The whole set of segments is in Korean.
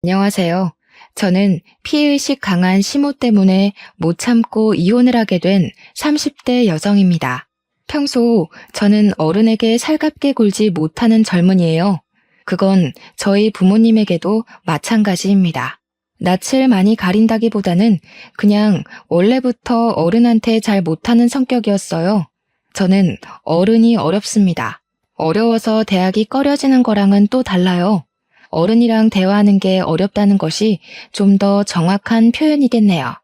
안녕하세요. 저는 피해의식 강한 시모 때문에 못 참고 이혼을 하게 된 30대 여성입니다. 평소 저는 어른에게 살갑게 굴지 못하는 젊은이에요. 그건 저희 부모님에게도 마찬가지입니다. 낯을 많이 가린다기보다는 그냥 원래부터 어른한테 잘 못하는 성격이었어요. 저는 어른이 어렵습니다. 어려워서 대학이 꺼려지는 거랑은 또 달라요. 어른이랑 대화하는 게 어렵다는 것이 좀 더 정확한 표현이겠네요.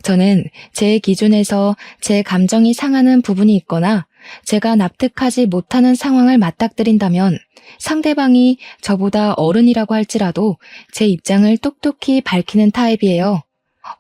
저는 제 기준에서 제 감정이 상하는 부분이 있거나 제가 납득하지 못하는 상황을 맞닥뜨린다면 상대방이 저보다 어른이라고 할지라도 제 입장을 똑똑히 밝히는 타입이에요.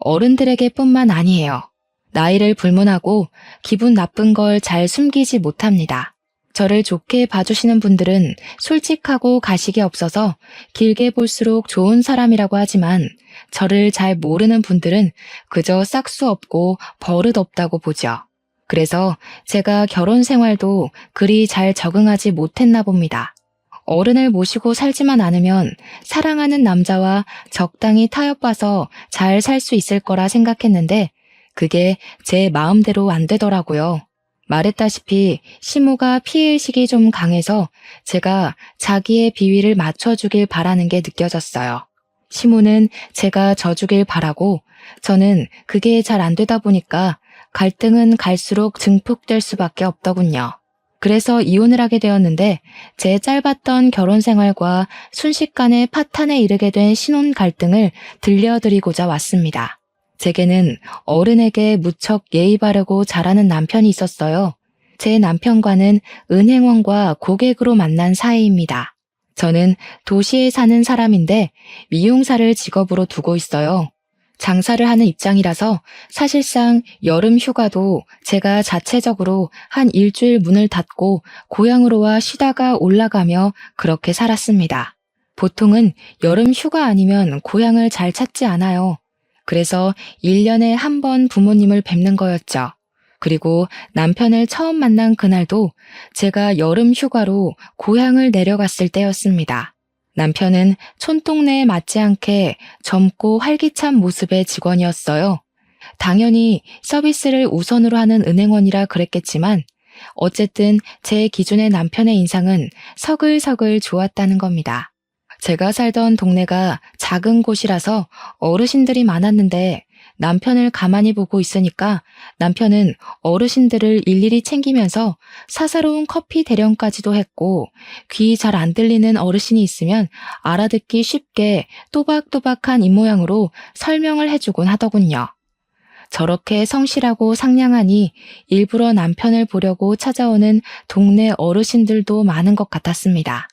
어른들에게 뿐만 아니에요. 나이를 불문하고 기분 나쁜 걸 잘 숨기지 못합니다. 저를 좋게 봐주시는 분들은 솔직하고 가식이 없어서 길게 볼수록 좋은 사람이라고 하지만 저를 잘 모르는 분들은 그저 싹수 없고 버릇 없다고 보죠. 그래서 제가 결혼 생활도 그리 잘 적응하지 못했나 봅니다. 어른을 모시고 살지만 않으면 사랑하는 남자와 적당히 타협봐서 잘 살 수 있을 거라 생각했는데 그게 제 마음대로 안 되더라고요. 말했다시피 시모가 피해의식이 좀 강해서 제가 자기의 비위를 맞춰주길 바라는 게 느껴졌어요. 시모는 제가 져주길 바라고 저는 그게 잘 안 되다 보니까 갈등은 갈수록 증폭될 수밖에 없더군요. 그래서 이혼을 하게 되었는데 제 짧았던 결혼 생활과 순식간에 파탄에 이르게 된 신혼 갈등을 들려드리고자 왔습니다. 제게는 어른에게 무척 예의 바르고 잘하는 남편이 있었어요. 제 남편과는 은행원과 고객으로 만난 사이입니다. 저는 도시에 사는 사람인데 미용사를 직업으로 두고 있어요. 장사를 하는 입장이라서 사실상 여름 휴가도 제가 자체적으로 한 일주일 문을 닫고 고향으로 와 쉬다가 올라가며 그렇게 살았습니다. 보통은 여름 휴가 아니면 고향을 잘 찾지 않아요. 그래서 1년에 한 번 부모님을 뵙는 거였죠. 그리고 남편을 처음 만난 그날도 제가 여름 휴가로 고향을 내려갔을 때였습니다. 남편은 촌동네에 맞지 않게 젊고 활기찬 모습의 직원이었어요. 당연히 서비스를 우선으로 하는 은행원이라 그랬겠지만 어쨌든 제 기준의 남편의 인상은 서글서글 좋았다는 겁니다. 제가 살던 동네가 작은 곳이라서 어르신들이 많았는데 남편을 가만히 보고 있으니까 남편은 어르신들을 일일이 챙기면서 사사로운 커피 대령까지도 했고 귀 잘 안 들리는 어르신이 있으면 알아듣기 쉽게 또박또박한 입모양으로 설명을 해주곤 하더군요. 저렇게 성실하고 상냥하니 일부러 남편을 보려고 찾아오는 동네 어르신들도 많은 것 같았습니다.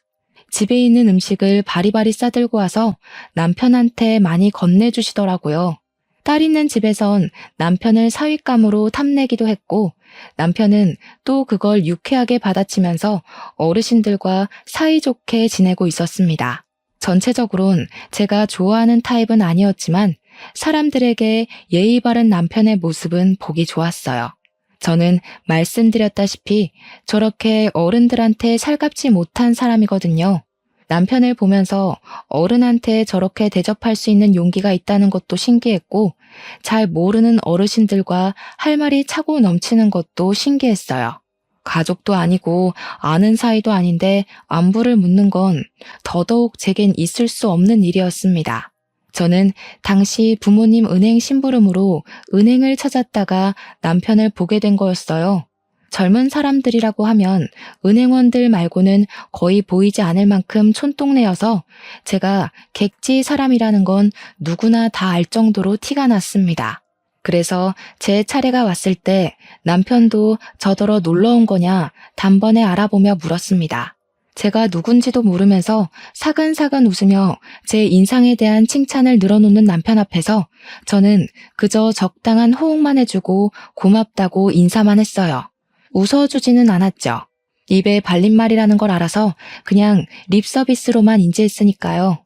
집에 있는 음식을 바리바리 싸들고 와서 남편한테 많이 건네주시더라고요. 딸 있는 집에선 남편을 사윗감으로 탐내기도 했고 남편은 또 그걸 유쾌하게 받아치면서 어르신들과 사이좋게 지내고 있었습니다. 전체적으론 제가 좋아하는 타입은 아니었지만 사람들에게 예의 바른 남편의 모습은 보기 좋았어요. 저는 말씀드렸다시피 저렇게 어른들한테 살갑지 못한 사람이거든요. 남편을 보면서 어른한테 저렇게 대접할 수 있는 용기가 있다는 것도 신기했고 잘 모르는 어르신들과 할 말이 차고 넘치는 것도 신기했어요. 가족도 아니고 아는 사이도 아닌데 안부를 묻는 건 더더욱 제겐 있을 수 없는 일이었습니다. 저는 당시 부모님 은행 심부름으로 은행을 찾았다가 남편을 보게 된 거였어요. 젊은 사람들이라고 하면 은행원들 말고는 거의 보이지 않을 만큼 촌동네여서 제가 객지 사람이라는 건 누구나 다 알 정도로 티가 났습니다. 그래서 제 차례가 왔을 때 남편도 저더러 놀러 온 거냐 단번에 알아보며 물었습니다. 제가 누군지도 모르면서 사근사근 웃으며 제 인상에 대한 칭찬을 늘어놓는 남편 앞에서 저는 그저 적당한 호응만 해주고 고맙다고 인사만 했어요. 웃어주지는 않았죠. 입에 발린 말이라는 걸 알아서 그냥 립 서비스로만 인지했으니까요.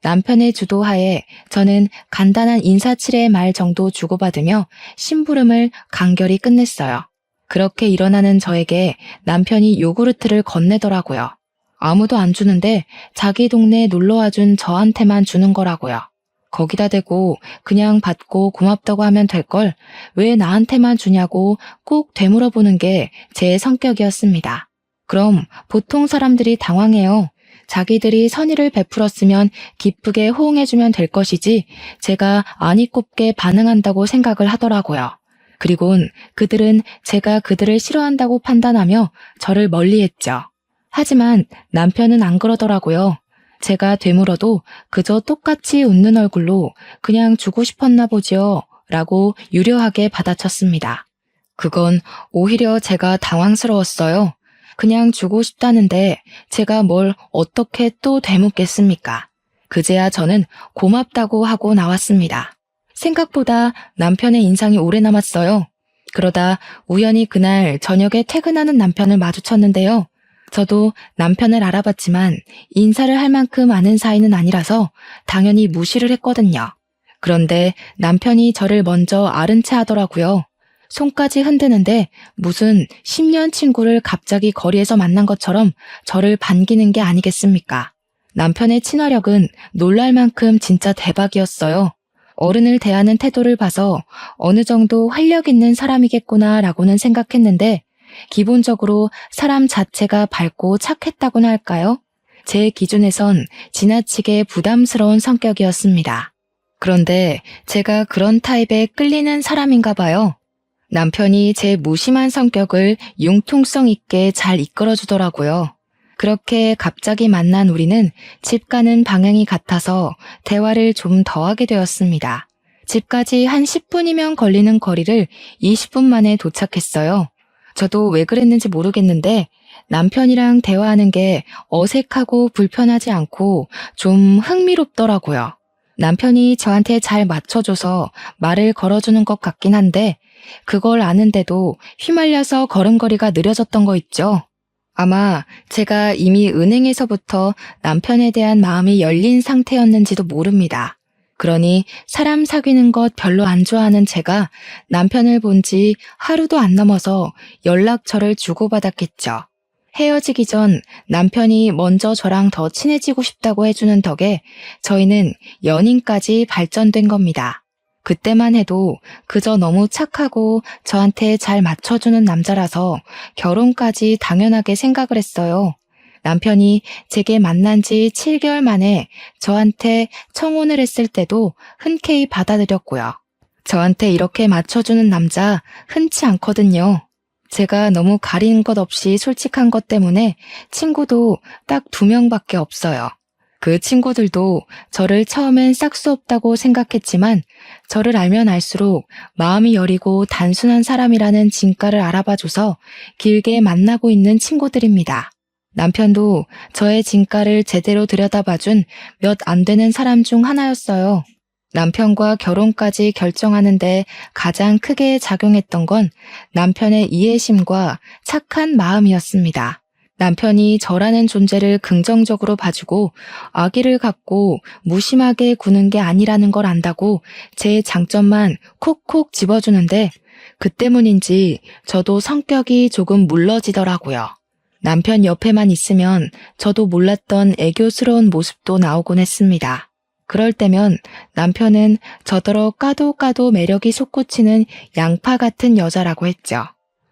남편의 주도하에 저는 간단한 인사치레의 말 정도 주고받으며 심부름을 간결히 끝냈어요. 그렇게 일어나는 저에게 남편이 요구르트를 건네더라고요. 아무도 안 주는데 자기 동네에 놀러와 준 저한테만 주는 거라고요. 거기다 대고 그냥 받고 고맙다고 하면 될 걸 왜 나한테만 주냐고 꼭 되물어보는 게 제 성격이었습니다. 그럼 보통 사람들이 당황해요. 자기들이 선의를 베풀었으면 기쁘게 호응해주면 될 것이지 제가 아니 꼽게 반응한다고 생각을 하더라고요. 그리곤 그들은 제가 그들을 싫어한다고 판단하며 저를 멀리했죠. 하지만 남편은 안 그러더라고요. 제가 되물어도 그저 똑같이 웃는 얼굴로 그냥 주고 싶었나 보지요 라고 유려하게 받아쳤습니다. 그건 오히려 제가 당황스러웠어요. 그냥 주고 싶다는데 제가 뭘 어떻게 또 되묻겠습니까? 그제야 저는 고맙다고 하고 나왔습니다. 생각보다 남편의 인상이 오래 남았어요. 그러다 우연히 그날 저녁에 퇴근하는 남편을 마주쳤는데요. 저도 남편을 알아봤지만 인사를 할 만큼 아는 사이는 아니라서 당연히 무시를 했거든요. 그런데 남편이 저를 먼저 아른 체 하더라고요. 손까지 흔드는데 무슨 10년 친구를 갑자기 거리에서 만난 것처럼 저를 반기는 게 아니겠습니까? 남편의 친화력은 놀랄 만큼 진짜 대박이었어요. 어른을 대하는 태도를 봐서 어느 정도 활력 있는 사람이겠구나라고는 생각했는데 기본적으로 사람 자체가 밝고 착했다고나 할까요? 제 기준에선 지나치게 부담스러운 성격이었습니다. 그런데 제가 그런 타입에 끌리는 사람인가 봐요. 남편이 제 무심한 성격을 융통성 있게 잘 이끌어주더라고요. 그렇게 갑자기 만난 우리는 집 가는 방향이 같아서 대화를 좀 더 하게 되었습니다. 집까지 한 10분이면 걸리는 거리를 20분 만에 도착했어요. 저도 왜 그랬는지 모르겠는데 남편이랑 대화하는 게 어색하고 불편하지 않고 좀 흥미롭더라고요. 남편이 저한테 잘 맞춰줘서 말을 걸어주는 것 같긴 한데 그걸 아는데도 휘말려서 걸음걸이가 느려졌던 거 있죠. 아마 제가 이미 은행에서부터 남편에 대한 마음이 열린 상태였는지도 모릅니다. 그러니 사람 사귀는 것 별로 안 좋아하는 제가 남편을 본 지 하루도 안 넘어서 연락처를 주고받았겠죠. 헤어지기 전 남편이 먼저 저랑 더 친해지고 싶다고 해주는 덕에 저희는 연인까지 발전된 겁니다. 그때만 해도 그저 너무 착하고 저한테 잘 맞춰주는 남자라서 결혼까지 당연하게 생각을 했어요. 남편이 제게 만난 지 7개월 만에 저한테 청혼을 했을 때도 흔쾌히 받아들였고요. 저한테 이렇게 맞춰주는 남자 흔치 않거든요. 제가 너무 가리는 것 없이 솔직한 것 때문에 친구도 딱 2명밖에 없어요. 그 친구들도 저를 처음엔 싹수 없다고 생각했지만 저를 알면 알수록 마음이 여리고 단순한 사람이라는 진가를 알아봐줘서 길게 만나고 있는 친구들입니다. 남편도 저의 진가를 제대로 들여다봐준 몇 안 되는 사람 중 하나였어요. 남편과 결혼까지 결정하는데 가장 크게 작용했던 건 남편의 이해심과 착한 마음이었습니다. 남편이 저라는 존재를 긍정적으로 봐주고 아기를 갖고 무심하게 구는 게 아니라는 걸 안다고 제 장점만 콕콕 집어주는데 그 때문인지 저도 성격이 조금 물러지더라고요. 남편 옆에만 있으면 저도 몰랐던 애교스러운 모습도 나오곤 했습니다. 그럴 때면 남편은 저더러 까도 매력이 솟구치는 양파 같은 여자라고 했죠.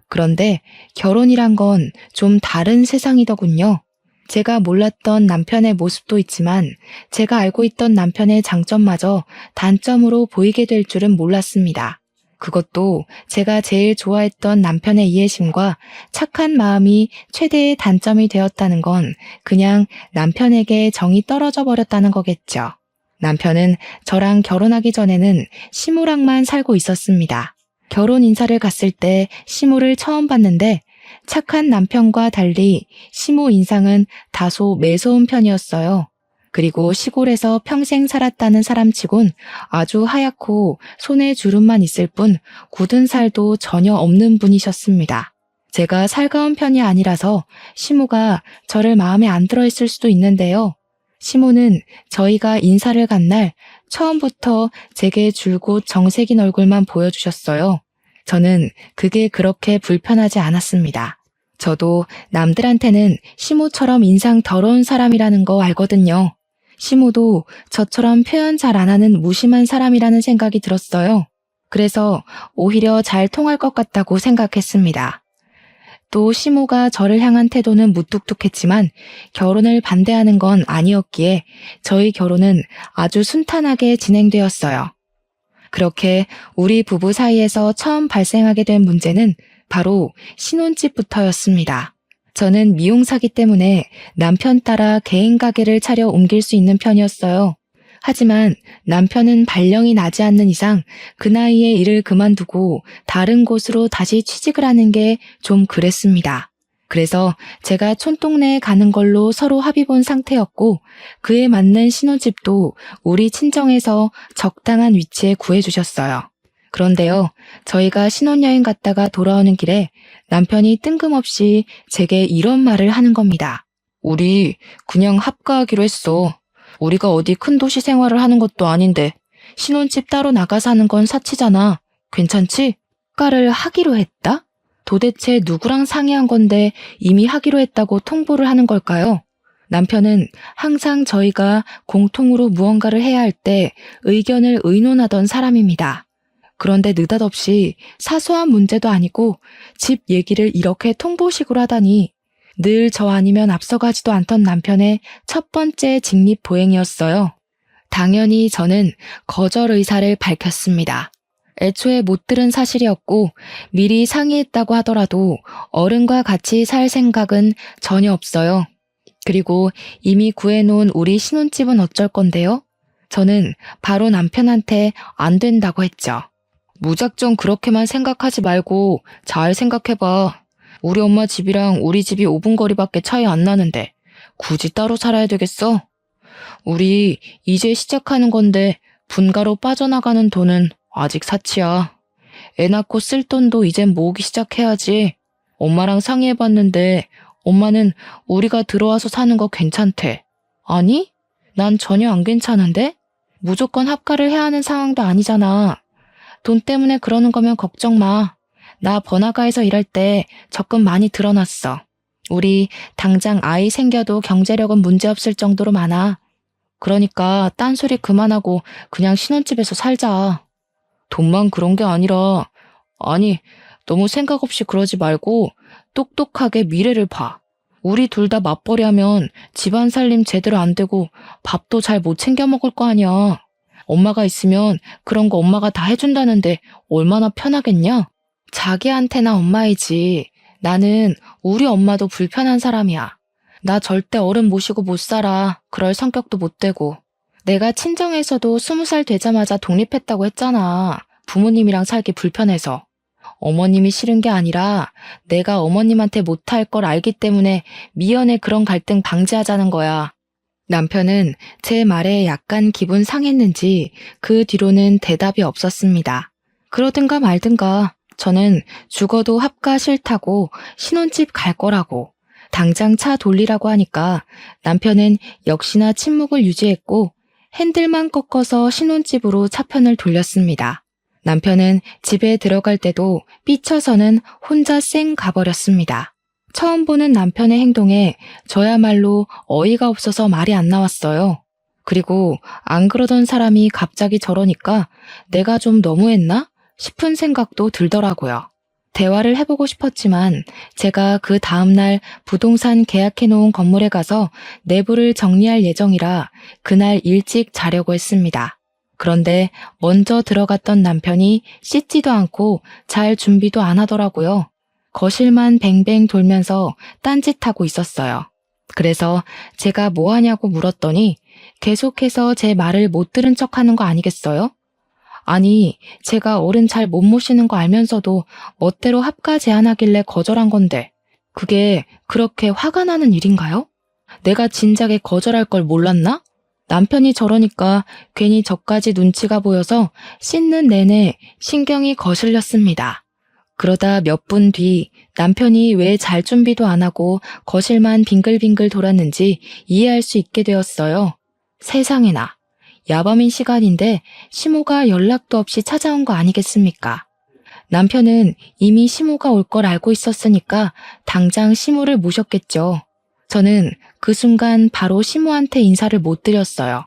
그런데 결혼이란 건 좀 다른 세상이더군요. 제가 몰랐던 남편의 모습도 있지만 제가 알고 있던 남편의 장점마저 단점으로 보이게 될 줄은 몰랐습니다. 그것도 제가 제일 좋아했던 남편의 이해심과 착한 마음이 최대의 단점이 되었다는 건 그냥 남편에게 정이 떨어져 버렸다는 거겠죠. 남편은 저랑 결혼하기 전에는 시무랑만 살고 있었습니다. 결혼 인사를 갔을 때 시무를 처음 봤는데 착한 남편과 달리 시무 인상은 다소 매서운 편이었어요. 그리고 시골에서 평생 살았다는 사람치곤 아주 하얗고 손에 주름만 있을 뿐 굳은 살도 전혀 없는 분이셨습니다. 제가 살가운 편이 아니라서 시무가 저를 마음에 안 들어 했을 수도 있는데요. 시무는 저희가 인사를 간 날 처음부터 제게 줄곧 정색인 얼굴만 보여주셨어요. 저는 그게 그렇게 불편하지 않았습니다. 저도 남들한테는 시모처럼 인상 더러운 사람이라는 거 알거든요. 시모도 저처럼 표현 잘 안 하는 무심한 사람이라는 생각이 들었어요. 그래서 오히려 잘 통할 것 같다고 생각했습니다. 또 시모가 저를 향한 태도는 무뚝뚝했지만 결혼을 반대하는 건 아니었기에 저희 결혼은 아주 순탄하게 진행되었어요. 그렇게 우리 부부 사이에서 처음 발생하게 된 문제는 바로 신혼집부터였습니다. 저는 미용사기 때문에 남편 따라 개인 가게를 차려 옮길 수 있는 편이었어요. 하지만 남편은 발령이 나지 않는 이상 그 나이에 일을 그만두고 다른 곳으로 다시 취직을 하는 게 좀 그랬습니다. 그래서 제가 촌동네에 가는 걸로 서로 합의 본 상태였고 그에 맞는 신혼집도 우리 친정에서 적당한 위치에 구해주셨어요. 그런데요, 저희가 신혼여행 갔다가 돌아오는 길에 남편이 뜬금없이 제게 이런 말을 하는 겁니다. 우리 그냥 합가하기로 했어. 우리가 어디 큰 도시 생활을 하는 것도 아닌데 신혼집 따로 나가 사는 건 사치잖아. 괜찮지? 합가를 하기로 했다? 도대체 누구랑 상의한 건데 이미 하기로 했다고 통보를 하는 걸까요? 남편은 항상 저희가 공통으로 무언가를 해야 할 때 의견을 의논하던 사람입니다. 그런데 느닷없이 사소한 문제도 아니고 집 얘기를 이렇게 통보식으로 하다니 늘 저 아니면 앞서가지도 않던 남편의 첫 번째 직립보행이었어요. 당연히 저는 거절 의사를 밝혔습니다. 애초에 못 들은 사실이었고 미리 상의했다고 하더라도 어른과 같이 살 생각은 전혀 없어요. 그리고 이미 구해놓은 우리 신혼집은 어쩔 건데요? 저는 바로 남편한테 안 된다고 했죠. 무작정 그렇게만 생각하지 말고 잘 생각해봐. 우리 엄마 집이랑 우리 집이 5분 거리밖에 차이 안 나는데 굳이 따로 살아야 되겠어? 우리 이제 시작하는 건데 분가로 빠져나가는 돈은 아직 사치야. 애 낳고 쓸 돈도 이젠 모으기 시작해야지. 엄마랑 상의해봤는데 엄마는 우리가 들어와서 사는 거 괜찮대. 아니? 난 전혀 안 괜찮은데? 무조건 합가를 해야 하는 상황도 아니잖아. 돈 때문에 그러는 거면 걱정 마. 나 번화가에서 일할 때 적금 많이 들어놨어. 우리 당장 아이 생겨도 경제력은 문제없을 정도로 많아. 그러니까 딴소리 그만하고 그냥 신혼집에서 살자. 돈만 그런 게 아니라, 아니, 너무 생각 없이 그러지 말고 똑똑하게 미래를 봐. 우리 둘 다 맞벌이 하면 집안 살림 제대로 안 되고 밥도 잘 못 챙겨 먹을 거 아니야. 엄마가 있으면 그런 거 엄마가 다 해준다는데 얼마나 편하겠냐? 자기한테나 엄마이지. 나는 우리 엄마도 불편한 사람이야. 나 절대 어른 모시고 못 살아. 그럴 성격도 못 되고. 내가 친정에서도 20살 되자마자 독립했다고 했잖아. 부모님이랑 살기 불편해서. 어머님이 싫은 게 아니라 내가 어머님한테 못할 걸 알기 때문에 미연에 그런 갈등 방지하자는 거야. 남편은 제 말에 약간 기분 상했는지 그 뒤로는 대답이 없었습니다. 그러든가 말든가 저는 죽어도 합가 싫다고 신혼집 갈 거라고 당장 차 돌리라고 하니까 남편은 역시나 침묵을 유지했고 핸들만 꺾어서 신혼집으로 차편을 돌렸습니다. 남편은 집에 들어갈 때도 삐쳐서는 혼자 쌩 가버렸습니다. 처음 보는 남편의 행동에 저야말로 어이가 없어서 말이 안 나왔어요. 그리고 안 그러던 사람이 갑자기 저러니까 내가 좀 너무했나 싶은 생각도 들더라고요. 대화를 해보고 싶었지만 제가 그 다음날 부동산 계약해놓은 건물에 가서 내부를 정리할 예정이라 그날 일찍 자려고 했습니다. 그런데 먼저 들어갔던 남편이 씻지도 않고 잘 준비도 안 하더라고요. 거실만 뱅뱅 돌면서 딴짓하고 있었어요. 그래서 제가 뭐 하냐고 물었더니 계속해서 제 말을 못 들은 척하는 거 아니겠어요? 아니, 제가 어른 잘 못 모시는 거 알면서도 멋대로 합가 제안하길래 거절한 건데 그게 그렇게 화가 나는 일인가요? 내가 진작에 거절할 걸 몰랐나? 남편이 저러니까 괜히 저까지 눈치가 보여서 씻는 내내 신경이 거슬렸습니다. 그러다 몇 분 뒤 남편이 왜 잘 준비도 안 하고 거실만 빙글빙글 돌았는지 이해할 수 있게 되었어요. 세상에나. 야밤인 시간인데 시모가 연락도 없이 찾아온 거 아니겠습니까? 남편은 이미 시모가 올 걸 알고 있었으니까 당장 시모를 모셨겠죠. 저는 그 순간 바로 시모한테 인사를 못 드렸어요.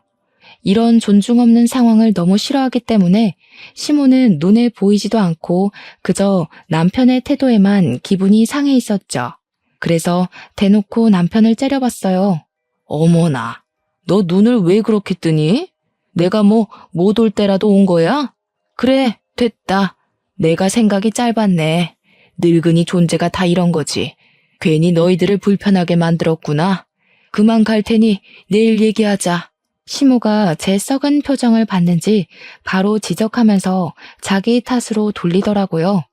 이런 존중 없는 상황을 너무 싫어하기 때문에 시모는 눈에 보이지도 않고 그저 남편의 태도에만 기분이 상해 있었죠. 그래서 대놓고 남편을 째려봤어요. 어머나, 너 눈을 왜 그렇게 뜨니? 내가 뭐 못 올 때라도 온 거야? 그래, 됐다. 내가 생각이 짧았네. 늙은이 존재가 다 이런 거지. 괜히 너희들을 불편하게 만들었구나. 그만 갈 테니 내일 얘기하자. 시모가 제 썩은 표정을 봤는지 바로 지적하면서 자기 탓으로 돌리더라고요.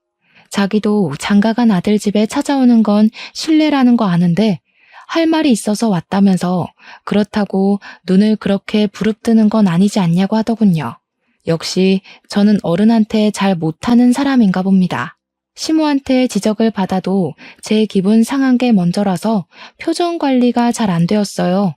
자기도 장가간 아들 집에 찾아오는 건 실례라는 거 아는데 할 말이 있어서 왔다면서 그렇다고 눈을 그렇게 부릅뜨는 건 아니지 않냐고 하더군요. 역시 저는 어른한테 잘 못하는 사람인가 봅니다. 시모한테 지적을 받아도 제 기분 상한 게 먼저라서 표정 관리가 잘 안 되었어요.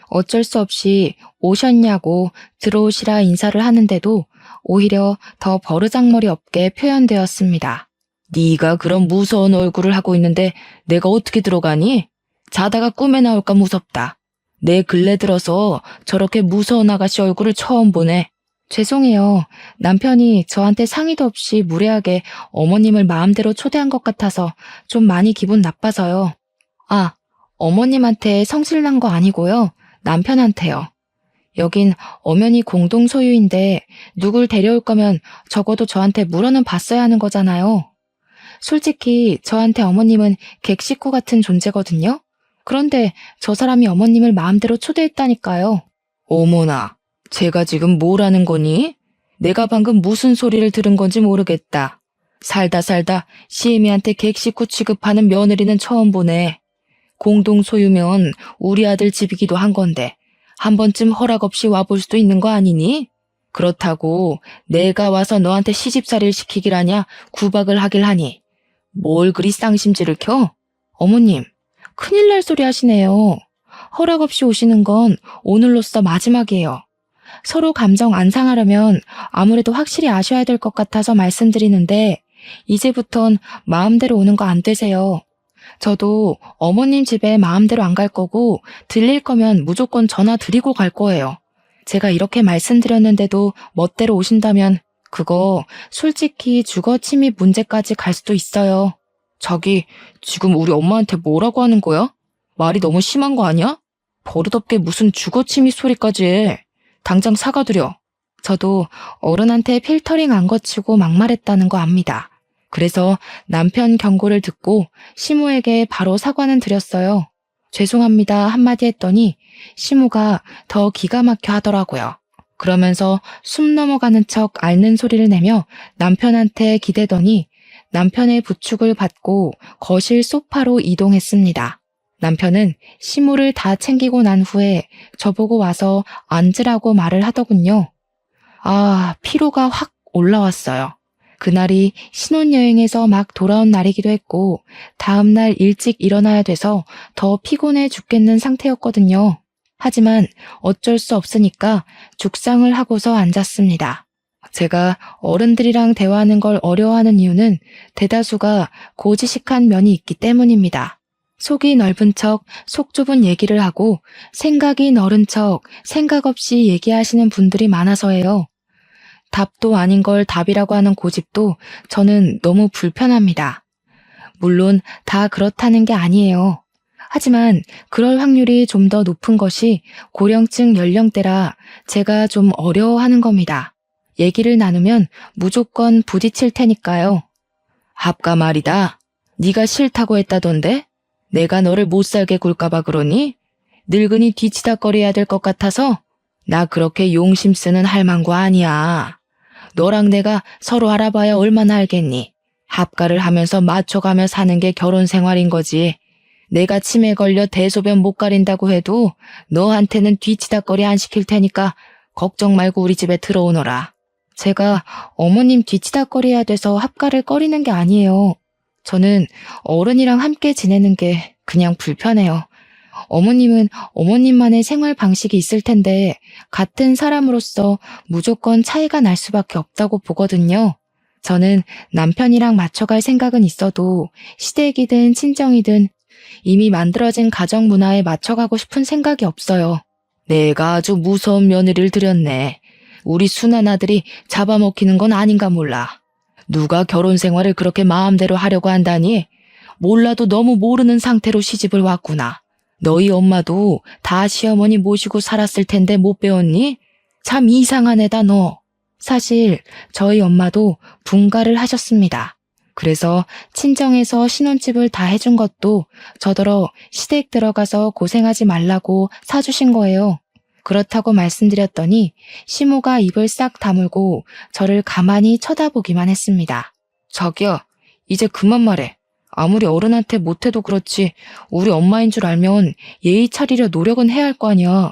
어쩔 수 없이 오셨냐고 들어오시라 인사를 하는데도 오히려 더 버르장머리 없게 표현되었습니다. 네가 그런 무서운 얼굴을 하고 있는데 내가 어떻게 들어가니? 자다가 꿈에 나올까 무섭다. 내 근래 들어서 저렇게 무서운 아가씨 얼굴을 처음 보네. 죄송해요. 남편이 저한테 상의도 없이 무례하게 어머님을 마음대로 초대한 것 같아서 좀 많이 기분 나빠서요. 아, 어머님한테 성질난 거 아니고요. 남편한테요. 여긴 엄연히 공동 소유인데 누굴 데려올 거면 적어도 저한테 물어는 봤어야 하는 거잖아요. 솔직히 저한테 어머님은 객식구 같은 존재거든요. 그런데 저 사람이 어머님을 마음대로 초대했다니까요. 어머나, 제가 지금 뭘 하는 거니? 내가 방금 무슨 소리를 들은 건지 모르겠다. 살다 시애미한테 객식구 취급하는 며느리는 처음 보네. 공동 소유면 우리 아들 집이기도 한 건데 한 번쯤 허락 없이 와볼 수도 있는 거 아니니? 그렇다고 내가 와서 너한테 시집살이를 시키기라냐 구박을 하길 하니 뭘 그리 쌍심지를 켜? 어머님, 큰일 날 소리 하시네요. 허락 없이 오시는 건 오늘로써 마지막이에요. 서로 감정 안 상하려면 아무래도 확실히 아셔야 될 것 같아서 말씀드리는데 이제부턴 마음대로 오는 거 안 되세요. 저도 어머님 집에 마음대로 안 갈 거고 들릴 거면 무조건 전화 드리고 갈 거예요. 제가 이렇게 말씀드렸는데도 멋대로 오신다면 그거 솔직히 주거 침입 문제까지 갈 수도 있어요. 자기 지금 우리 엄마한테 뭐라고 하는 거야? 말이 너무 심한 거 아니야? 버릇없게 무슨 주거 침입 소리까지 해. 당장 사과드려. 저도 어른한테 필터링 안 거치고 막말했다는 거 압니다. 그래서 남편 경고를 듣고 시모에게 바로 사과는 드렸어요. 죄송합니다 한마디 했더니 시모가 더 기가 막혀 하더라고요. 그러면서 숨 넘어가는 척 앓는 소리를 내며 남편한테 기대더니 남편의 부축을 받고 거실 소파로 이동했습니다. 남편은 시모를 다 챙기고 난 후에 저보고 와서 앉으라고 말을 하더군요. 아, 피로가 확 올라왔어요. 그날이 신혼여행에서 막 돌아온 날이기도 했고 다음날 일찍 일어나야 돼서 더 피곤해 죽겠는 상태였거든요. 하지만 어쩔 수 없으니까 죽상을 하고서 앉았습니다. 제가 어른들이랑 대화하는 걸 어려워하는 이유는 대다수가 고지식한 면이 있기 때문입니다. 속이 넓은 척 속 좁은 얘기를 하고 생각이 넓은 척 생각 없이 얘기하시는 분들이 많아서예요. 답도 아닌 걸 답이라고 하는 고집도 저는 너무 불편합니다. 물론 다 그렇다는 게 아니에요. 하지만 그럴 확률이 좀 더 높은 것이 고령층 연령대라 제가 좀 어려워하는 겁니다. 얘기를 나누면 무조건 부딪힐 테니까요. 합가 말이다. 네가 싫다고 했다던데? 내가 너를 못 살게 굴까봐 그러니? 늙은이 뒤치다거려야 될 것 같아서? 나 그렇게 용심 쓰는 할망구 아니야. 너랑 내가 서로 알아봐야 얼마나 알겠니? 합가를 하면서 맞춰가며 사는 게 결혼 생활인 거지. 내가 치매 걸려 대소변 못 가린다고 해도 너한테는 뒤치다거리 안 시킬 테니까 걱정 말고 우리 집에 들어오너라. 제가 어머님 뒤치다거려야 돼서 합가를 꺼리는 게 아니에요. 저는 어른이랑 함께 지내는 게 그냥 불편해요. 어머님은 어머님만의 생활 방식이 있을 텐데 같은 사람으로서 무조건 차이가 날 수밖에 없다고 보거든요. 저는 남편이랑 맞춰갈 생각은 있어도 시댁이든 친정이든 이미 만들어진 가정 문화에 맞춰가고 싶은 생각이 없어요. 내가 아주 무서운 며느리를 들였네. 우리 순한 아들이 잡아먹히는 건 아닌가 몰라. 누가 결혼 생활을 그렇게 마음대로 하려고 한다니? 몰라도 너무 모르는 상태로 시집을 왔구나. 너희 엄마도 다 시어머니 모시고 살았을 텐데 못 배웠니? 참 이상한 애다 너. 사실 저희 엄마도 분가를 하셨습니다. 그래서 친정에서 신혼집을 다 해준 것도 저더러 시댁 들어가서 고생하지 말라고 사주신 거예요. 그렇다고 말씀드렸더니 시모가 입을 싹 다물고 저를 가만히 쳐다보기만 했습니다. 자기야, 이제 그만 말해. 아무리 어른한테 못해도 그렇지 우리 엄마인 줄 알면 예의 차리려 노력은 해야 할 거 아니야.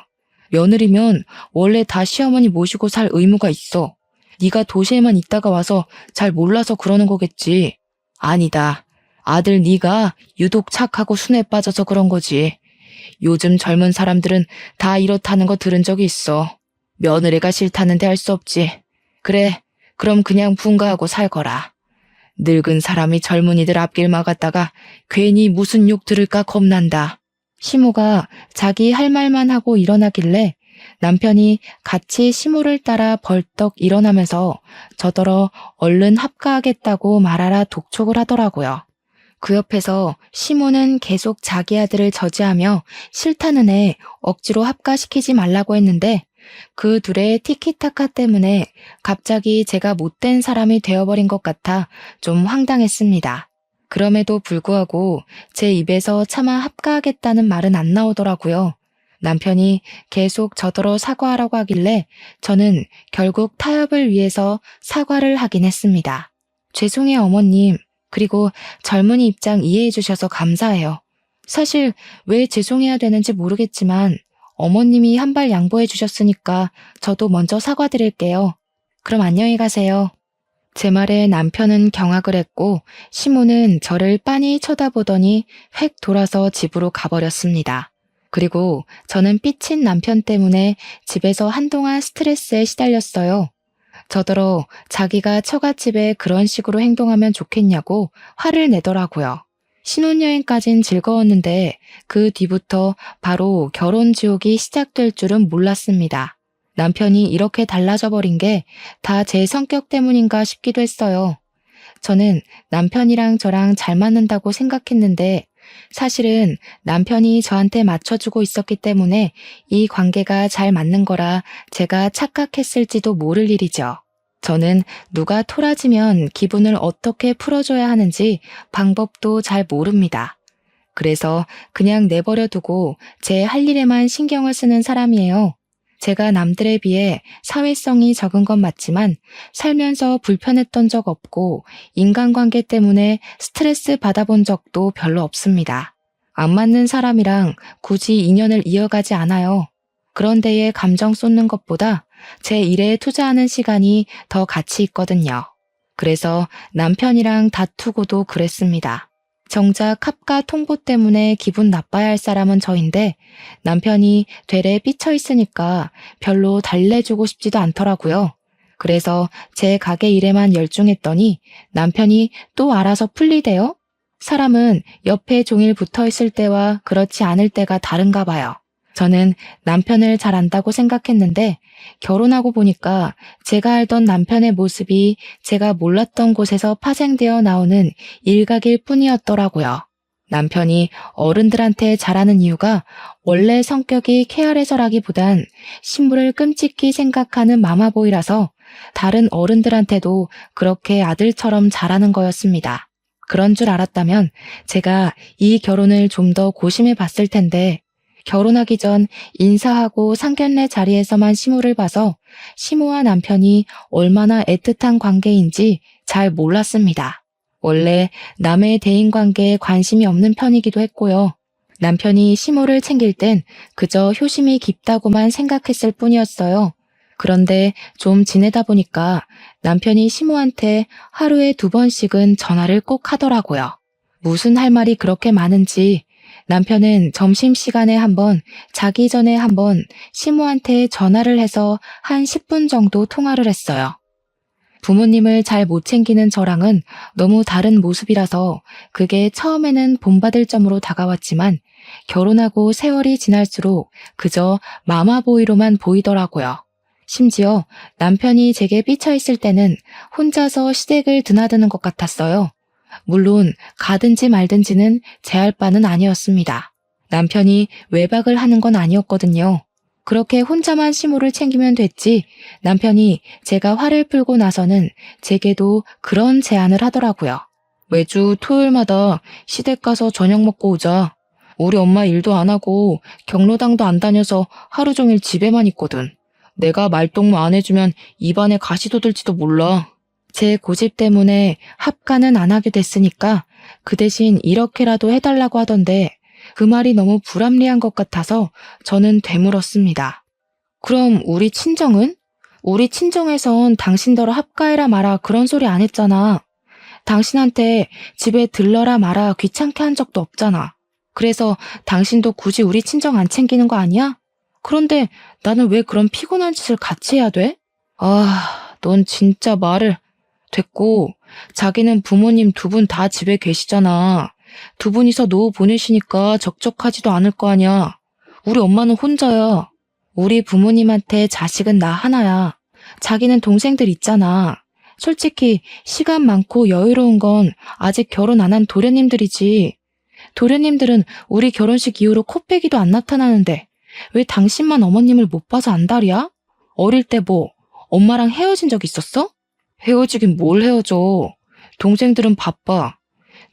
며느리면 원래 다 시어머니 모시고 살 의무가 있어. 네가 도시에만 있다가 와서 잘 몰라서 그러는 거겠지. 아니다. 아들 네가 유독 착하고 순해 빠져서 그런 거지. 요즘 젊은 사람들은 다 이렇다는 거 들은 적이 있어. 며느리가 싫다는데 할 수 없지. 그래, 그럼 그냥 분가하고 살거라. 늙은 사람이 젊은이들 앞길 막았다가 괜히 무슨 욕 들을까 겁난다. 시모가 자기 할 말만 하고 일어나길래 남편이 같이 시모를 따라 벌떡 일어나면서 저더러 얼른 합가하겠다고 말하라 독촉을 하더라고요. 그 옆에서 시모는 계속 자기 아들을 저지하며 싫다는 애 억지로 합가시키지 말라고 했는데 그 둘의 티키타카 때문에 갑자기 제가 못된 사람이 되어버린 것 같아 좀 황당했습니다. 그럼에도 불구하고 제 입에서 차마 합가하겠다는 말은 안 나오더라고요. 남편이 계속 저더러 사과하라고 하길래 저는 결국 타협을 위해서 사과를 하긴 했습니다. 죄송해요 어머님. 그리고 젊은이 입장 이해해 주셔서 감사해요. 사실 왜 죄송해야 되는지 모르겠지만 어머님이 한 발 양보해 주셨으니까 저도 먼저 사과드릴게요. 그럼 안녕히 가세요. 제 말에 남편은 경악을 했고 시모는 저를 빤히 쳐다보더니 획 돌아서 집으로 가버렸습니다. 그리고 저는 삐친 남편 때문에 집에서 한동안 스트레스에 시달렸어요. 저더러 자기가 처갓집에 그런 식으로 행동하면 좋겠냐고 화를 내더라고요. 신혼여행까진 즐거웠는데 그 뒤부터 바로 결혼 지옥이 시작될 줄은 몰랐습니다. 남편이 이렇게 달라져 버린 게 다 제 성격 때문인가 싶기도 했어요. 저는 남편이랑 저랑 잘 맞는다고 생각했는데 사실은 남편이 저한테 맞춰주고 있었기 때문에 이 관계가 잘 맞는 거라 제가 착각했을지도 모를 일이죠. 저는 누가 토라지면 기분을 어떻게 풀어줘야 하는지 방법도 잘 모릅니다. 그래서 그냥 내버려 두고 제 할 일에만 신경을 쓰는 사람이에요. 제가 남들에 비해 사회성이 적은 건 맞지만 살면서 불편했던 적 없고 인간관계 때문에 스트레스 받아본 적도 별로 없습니다. 안 맞는 사람이랑 굳이 인연을 이어가지 않아요. 그런 데에 감정 쏟는 것보다 제 일에 투자하는 시간이 더 가치 있거든요. 그래서 남편이랑 다투고도 그랬습니다. 정작 합가 통보 때문에 기분 나빠야 할 사람은 저인데 남편이 되레 삐쳐 있으니까 별로 달래주고 싶지도 않더라고요. 그래서 제 가게 일에만 열중했더니 남편이 또 알아서 풀리대요. 사람은 옆에 종일 붙어 있을 때와 그렇지 않을 때가 다른가 봐요. 저는 남편을 잘 안다고 생각했는데 결혼하고 보니까 제가 알던 남편의 모습이 제가 몰랐던 곳에서 파생되어 나오는 일각일 뿐이었더라고요. 남편이 어른들한테 잘하는 이유가 원래 성격이 쾌활해서라기보단 신부를 끔찍히 생각하는 마마보이라서 다른 어른들한테도 그렇게 아들처럼 잘하는 거였습니다. 그런 줄 알았다면 제가 이 결혼을 좀 더 고심해 봤을 텐데 결혼하기 전 인사하고 상견례 자리에서만 시모를 봐서 시모와 남편이 얼마나 애틋한 관계인지 잘 몰랐습니다. 원래 남의 대인관계에 관심이 없는 편이기도 했고요. 남편이 시모를 챙길 땐 그저 효심이 깊다고만 생각했을 뿐이었어요. 그런데 좀 지내다 보니까 남편이 시모한테 하루에 2번씩은 전화를 꼭 하더라고요. 무슨 할 말이 그렇게 많은지 남편은 점심시간에 한 번, 자기 전에 한 번 시모한테 전화를 해서 한 10분 정도 통화를 했어요. 부모님을 잘 못 챙기는 저랑은 너무 다른 모습이라서 그게 처음에는 본받을 점으로 다가왔지만 결혼하고 세월이 지날수록 그저 마마보이로만 보이더라고요. 심지어 남편이 제게 삐쳐있을 때는 혼자서 시댁을 드나드는 것 같았어요. 물론 가든지 말든지는 제 할 바는 아니었습니다. 남편이 외박을 하는 건 아니었거든요. 그렇게 혼자만 시모를 챙기면 됐지 남편이 제가 화를 풀고 나서는 제게도 그런 제안을 하더라고요. 매주 토요일마다 시댁 가서 저녁 먹고 오자. 우리 엄마 일도 안 하고 경로당도 안 다녀서 하루 종일 집에만 있거든. 내가 말동무 안 해주면 입안에 가시 돋을지도 몰라. 제 고집 때문에 합가는 안 하게 됐으니까 그 대신 이렇게라도 해달라고 하던데 그 말이 너무 불합리한 것 같아서 저는 되물었습니다. 그럼 우리 친정은? 우리 친정에선 당신더러 합가해라 마라 그런 소리 안 했잖아. 당신한테 집에 들러라 마라 귀찮게 한 적도 없잖아. 그래서 당신도 굳이 우리 친정 안 챙기는 거 아니야? 그런데 나는 왜 그런 피곤한 짓을 같이 해야 돼? 넌 진짜 말을... 됐고, 자기는 부모님 두 분 다 집에 계시잖아. 두 분이서 노후 보내시니까 적적하지도 않을 거 아니야. 우리 엄마는 혼자야. 우리 부모님한테 자식은 나 하나야. 자기는 동생들 있잖아. 솔직히 시간 많고 여유로운 건 아직 결혼 안 한 도련님들이지. 도련님들은 우리 결혼식 이후로 코빼기도 안 나타나는데 왜 당신만 어머님을 못 봐서 안달이야? 어릴 때 뭐 엄마랑 헤어진 적 있었어? 헤어지긴 뭘 헤어져. 동생들은 바빠.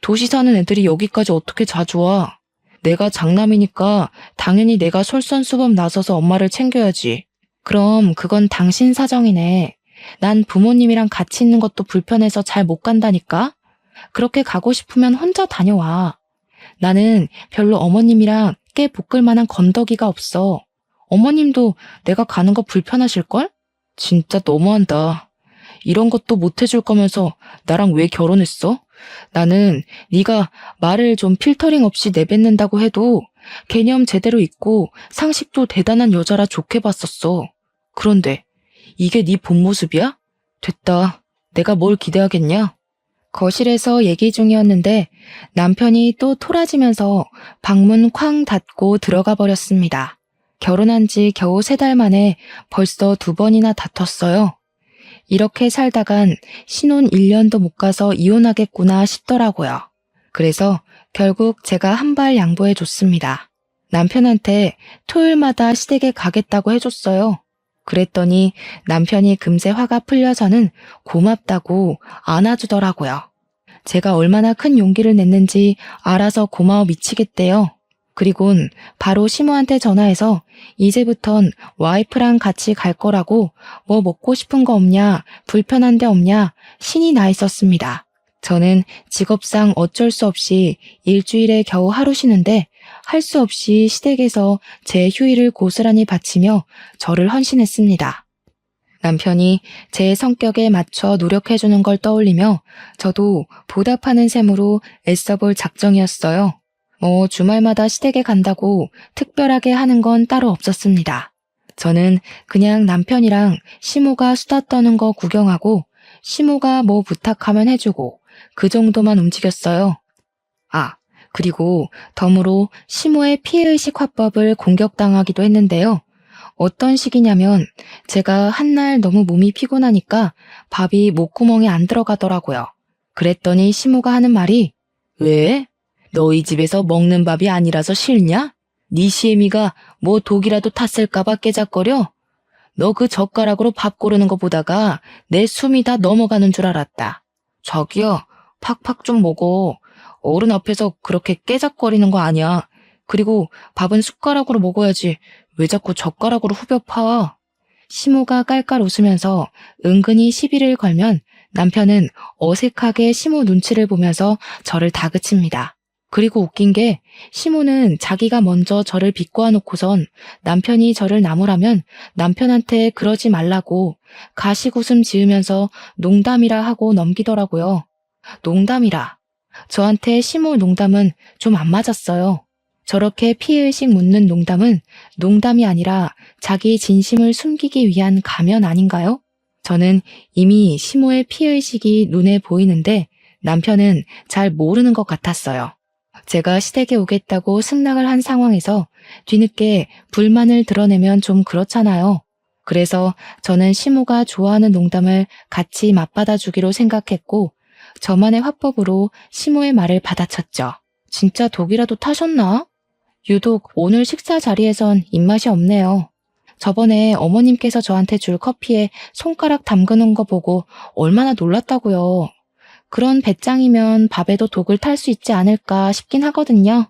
도시 사는 애들이 여기까지 어떻게 자주 와. 내가 장남이니까 당연히 내가 솔선수범 나서서 엄마를 챙겨야지. 그럼 그건 당신 사정이네. 난 부모님이랑 같이 있는 것도 불편해서 잘 못 간다니까. 그렇게 가고 싶으면 혼자 다녀와. 나는 별로 어머님이랑 깨 볶을 만한 건더기가 없어. 어머님도 내가 가는 거 불편하실걸? 진짜 너무한다. 이런 것도 못 해줄 거면서 나랑 왜 결혼했어? 나는 네가 말을 좀 필터링 없이 내뱉는다고 해도 개념 제대로 있고 상식도 대단한 여자라 좋게 봤었어. 그런데 이게 네 본 모습이야? 됐다. 내가 뭘 기대하겠냐? 거실에서 얘기 중이었는데 남편이 또 토라지면서 방문 쾅 닫고 들어가 버렸습니다. 결혼한 지 겨우 3달 만에 벌써 2번이나 다퉜어요. 이렇게 살다간 신혼 1년도 못 가서 이혼하겠구나 싶더라고요. 그래서 결국 제가 한 발 양보해 줬습니다. 남편한테 토요일마다 시댁에 가겠다고 해줬어요. 그랬더니 남편이 금세 화가 풀려서는 고맙다고 안아주더라고요. 제가 얼마나 큰 용기를 냈는지 알아서 고마워 미치겠대요. 그리곤 바로 시모한테 전화해서 이제부턴 와이프랑 같이 갈 거라고 뭐 먹고 싶은 거 없냐, 불편한 데 없냐 신이 나 있었습니다. 저는 직업상 어쩔 수 없이 일주일에 겨우 하루 쉬는데 할 수 없이 시댁에서 제 휴일을 고스란히 바치며 저를 헌신했습니다. 남편이 제 성격에 맞춰 노력해주는 걸 떠올리며 저도 보답하는 셈으로 애써볼 작정이었어요. 주말마다 시댁에 간다고 특별하게 하는 건 따로 없었습니다. 저는 그냥 남편이랑 시모가 수다 떠는 거 구경하고 시모가 뭐 부탁하면 해주고 그 정도만 움직였어요. 그리고 덤으로 시모의 피해의식 화법을 공격당하기도 했는데요. 어떤 식이냐면 제가 한날 너무 몸이 피곤하니까 밥이 목구멍에 안 들어가더라고요. 그랬더니 시모가 하는 말이 왜? 너희 집에서 먹는 밥이 아니라서 싫냐? 네 시애미가 뭐 독이라도 탔을까봐 깨작거려? 너 그 젓가락으로 밥 고르는 거 보다가 내 숨이 다 넘어가는 줄 알았다. 저기요, 팍팍 좀 먹어. 어른 앞에서 그렇게 깨작거리는 거 아니야. 그리고 밥은 숟가락으로 먹어야지. 왜 자꾸 젓가락으로 후벼 파? 시모가 깔깔 웃으면서 은근히 시비를 걸면 남편은 어색하게 시모 눈치를 보면서 저를 다그칩니다. 그리고 웃긴 게 시모는 자기가 먼저 저를 비꼬아 놓고선 남편이 저를 나무라면 남편한테 그러지 말라고 가식웃음 지으면서 농담이라 하고 넘기더라고요. 농담이라. 저한테 시모 농담은 좀 안 맞았어요. 저렇게 피해의식 묻는 농담은 농담이 아니라 자기 진심을 숨기기 위한 가면 아닌가요? 저는 이미 시모의 피해의식이 눈에 보이는데 남편은 잘 모르는 것 같았어요. 제가 시댁에 오겠다고 승낙을 한 상황에서 뒤늦게 불만을 드러내면 좀 그렇잖아요. 그래서 저는 시모가 좋아하는 농담을 같이 맞받아주기로 생각했고 저만의 화법으로 시모의 말을 받아쳤죠. 진짜 독이라도 타셨나? 유독 오늘 식사 자리에선 입맛이 없네요. 저번에 어머님께서 저한테 줄 커피에 손가락 담그는 거 보고 얼마나 놀랐다고요. 그런 배짱이면 밥에도 독을 탈 수 있지 않을까 싶긴 하거든요.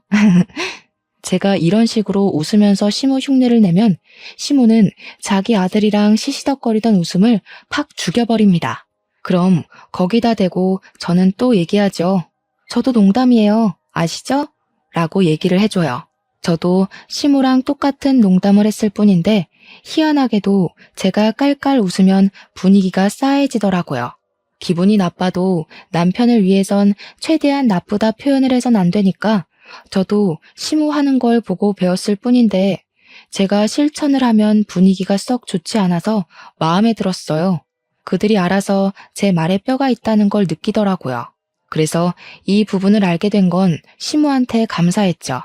제가 이런 식으로 웃으면서 시모 흉내를 내면 시모는 자기 아들이랑 시시덕거리던 웃음을 팍 죽여버립니다. 그럼 거기다 대고 저는 또 얘기하죠. 저도 농담이에요. 아시죠? 라고 얘기를 해줘요. 저도 시모랑 똑같은 농담을 했을 뿐인데 희한하게도 제가 깔깔 웃으면 분위기가 싸해지더라고요. 기분이 나빠도 남편을 위해선 최대한 나쁘다 표현을 해선 안 되니까 저도 시모 하는 걸 보고 배웠을 뿐인데 제가 실천을 하면 분위기가 썩 좋지 않아서 마음에 들었어요. 그들이 알아서 제 말에 뼈가 있다는 걸 느끼더라고요. 그래서 이 부분을 알게 된 건 시모한테 감사했죠.